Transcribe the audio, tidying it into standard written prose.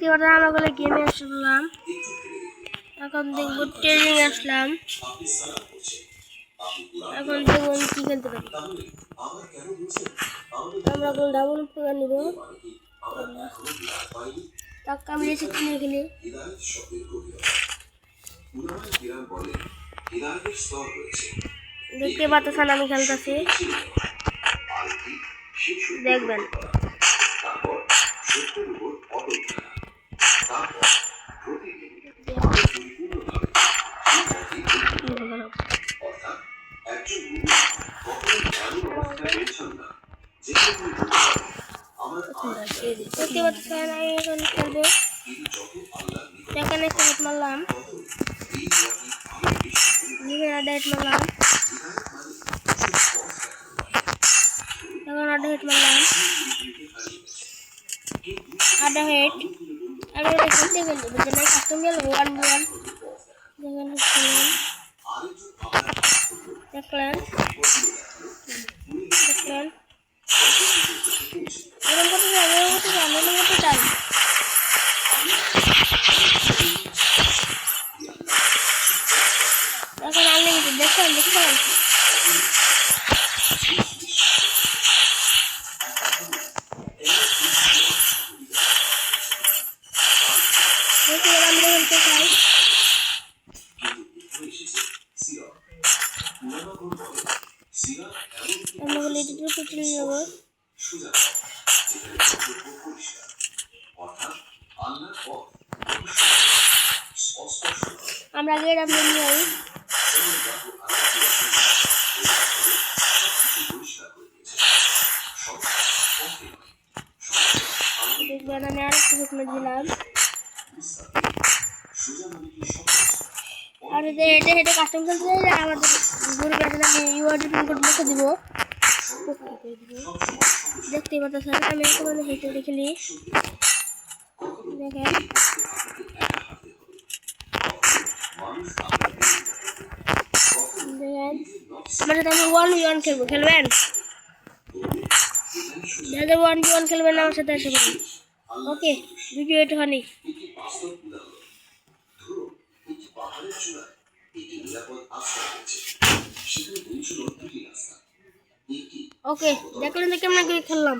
দেখতে পাচ্ছেন আমরা বলে গেমে আসলাম। এখন দেখবো ট্রেনিং আসলাম। এখন দেখবো আমি কি খেলতে পারি। আমরা এখন ডাবল প্লেয়ার নিব। তাকে আমি রেসিপি নিয়ে খেলি। দেখতে পাচ্ছেন আমি খেলতেছি, দেখবেন। দেখতে পাচ্ছেন আমি এখন খেলবো। এখানে সেট মারলাম, ডেট মারলাম, এখন হেড মারলাম, হেড। আমি ওটা খেলতে গেলি বুঝলেন, কাস্টম গেল 1v1। দেখলেন দেখলেন এরকম করতে চাই, এরকম করতে চাই, এরকম করতে চাই। এখন আনলিমিটেড দেখছেন দেখছেন। আমরা গেট আপনি নিয়ে আই। দেখবেন আমি আর একটু শুকনো দিলাম। আর হেঁটে হেঁটে কাস্টম খেলতে চাইলে আমাদের গ্রুপে আসলে আমি ইউআইডি পিন কোড লিখে দিব। দেখতেই পাচ্ছেন আমি একেবারে হেঁটে হেঁটে খেলি। দেখেন আমার সাথে আমি 1v1 খেলবো, খেলবেন? যাদের 1v1 খেলবেন আমার সাথে আসে পারেন। ওকে, ভিডিও এটা হয়নি। ওকে, দেখলেন কেমন করে খেললাম।